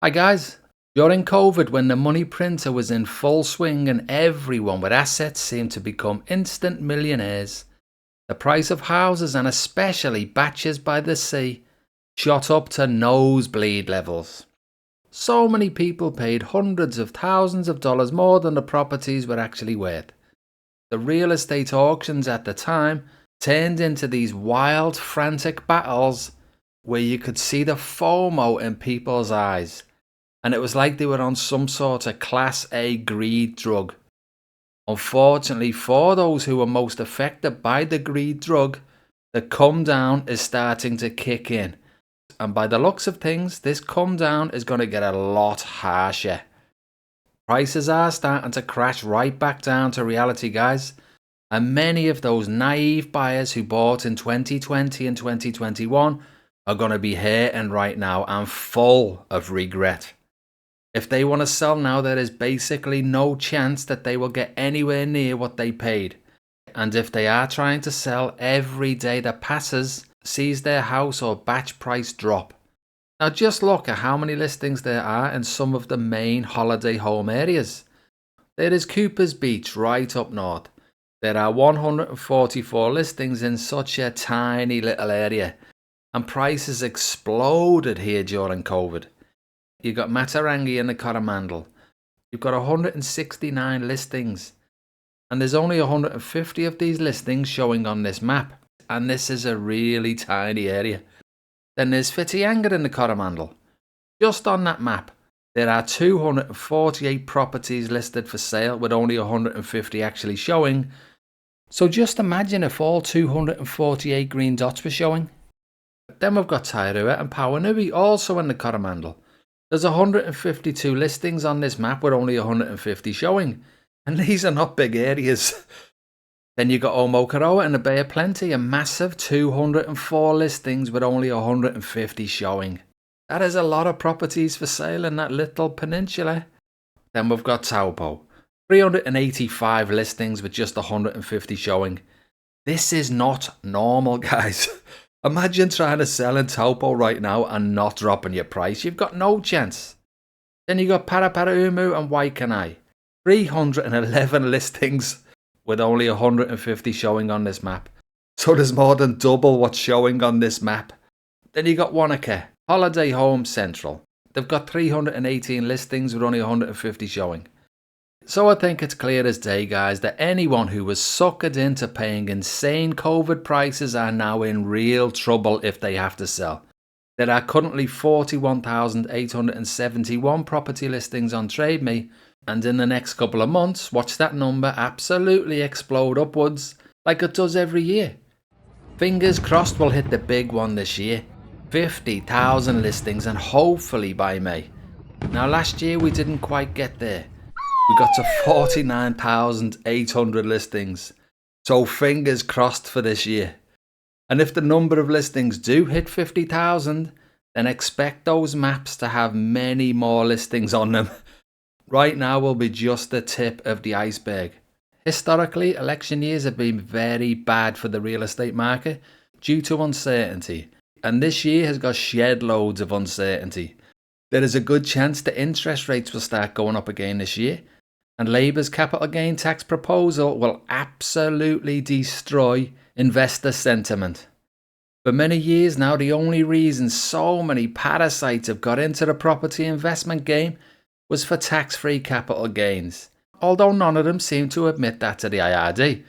Hi guys. During COVID, when the money printer was in full swing and everyone with assets seemed to become instant millionaires, the price of houses and especially batches by the sea shot up to nosebleed levels. So many people paid hundreds of thousands of dollars more than the properties were actually worth. The real estate auctions at the time turned into these wild, frantic battles where you could see the FOMO in people's eyes. And it was like they were on some sort of Class A greed drug. Unfortunately, for those who were most affected by the greed drug, the come down is starting to kick in. And by the looks of things, this come down is going to get a lot harsher. Prices are starting to crash right back down to reality, guys. And many of those naive buyers who bought in 2020 and 2021 are going to be hurting right now and full of regret. If they want to sell now, there is basically no chance that they will get anywhere near what they paid. And if they are trying to sell, every day that passes sees their house or batch price drop. Now just look at how many listings there are in some of the main holiday home areas. There is Cooper's Beach right up north. There are 144 listings in such a tiny little area. And prices exploded here during COVID. You've got Matarangi in the Coromandel. You've got 169 listings. And there's only 150 of these listings showing on this map. And this is a really tiny area. Then there's Whitianga in the Coromandel. Just on that map, there are 248 properties listed for sale with only 150 actually showing. So just imagine if all 248 green dots were showing. Then we've got Tairua and Pauanui also in the Coromandel. There's 152 listings on this map with only 150 showing. And these are not big areas. Then you got Omokaroa and the Bay of Plenty, a massive 204 listings with only 150 showing. That is a lot of properties for sale in that little peninsula. Then we've got Taupo. 385 listings with just 150 showing. This is not normal, guys. Imagine trying to sell in Taupo right now and not dropping your price. You've got no chance. Then you got Paraparaumu and Waikanai. 311 listings with only 150 showing on this map. So there's more than double what's showing on this map. Then you got Wanaka, Holiday Home Central. They've got 318 listings with only 150 showing. So I think it's clear as day, guys, that anyone who was suckered into paying insane COVID prices are now in real trouble if they have to sell. There are currently 41,871 property listings on TradeMe, and in the next couple of months, watch that number absolutely explode upwards like it does every year. Fingers crossed we'll hit the big one this year. 50,000 listings, and hopefully by May. Now last year we didn't quite get there. We got to 49,800 listings. So fingers crossed for this year. And if the number of listings do hit 50,000, then expect those maps to have many more listings on them. Right now will be just the tip of the iceberg. Historically, election years have been very bad for the real estate market due to uncertainty. And this year has got shed loads of uncertainty. There is a good chance the interest rates will start going up again this year. And Labour's capital gain tax proposal will absolutely destroy investor sentiment. For many years now, the only reason so many parasites have got into the property investment game was for tax-free capital gains. Although none of them seem to admit that to the IRD.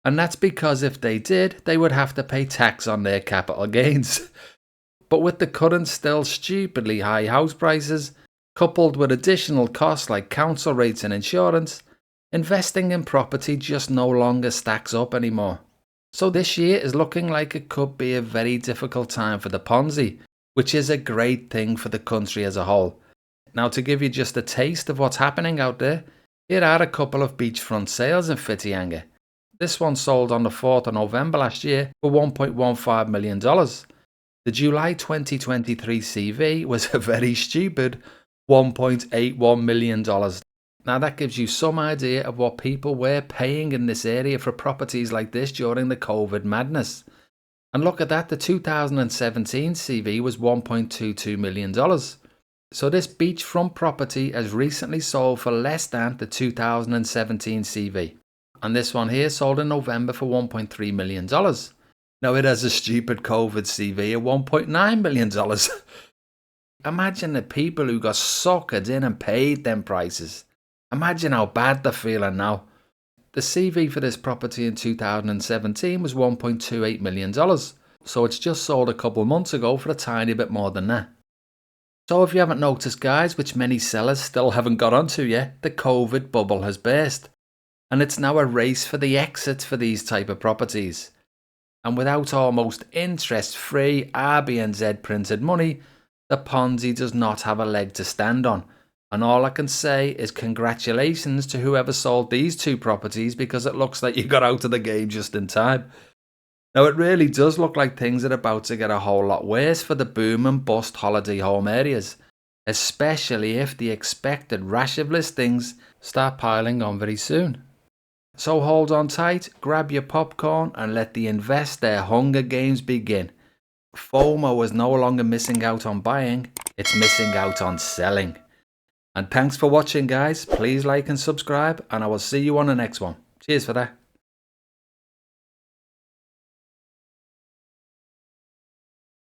And that's because if they did, they would have to pay tax on their capital gains. But with the current still stupidly high house prices, coupled with additional costs like council rates and insurance, investing in property just no longer stacks up anymore. So this year is looking like it could be a very difficult time for the Ponzi, which is a great thing for the country as a whole. Now to give you just a taste of what's happening out there, here are a couple of beachfront sales in Whitianga. This one sold on the 4th of November last year for $1.15 million. The July 2023 CV was a very stupid $1.81 million. Now that gives you some idea of what people were paying in this area for properties like this during the COVID madness. And look at that, the 2017 CV was $1.22 million. So this beachfront property has recently sold for less than the 2017 CV. And this one here sold in November for $1.3 million. Now it has a stupid COVID CV of $1.9 million. Imagine the people who got suckered in and paid them prices. Imagine how bad they're feeling now. The CV for this property in 2017 was $1.28 million. So it's just sold a couple months ago for a tiny bit more than that. So if you haven't noticed, guys, which many sellers still haven't got onto yet, the COVID bubble has burst. And it's now a race for the exits for these type of properties. And without almost interest-free RBNZ printed money, the Ponzi does not have a leg to stand on. And all I can say is congratulations to whoever sold these two properties, because it looks like you got out of the game just in time. Now it really does look like things are about to get a whole lot worse for the boom and bust holiday home areas, especially if the expected rash of listings start piling on very soon. So hold on tight, grab your popcorn and let the investor Hunger Games begin. FOMO is no longer missing out on buying, it's missing out on selling. And thanks for watching, guys. Please like and subscribe, and I will see you on the next one. Cheers for that.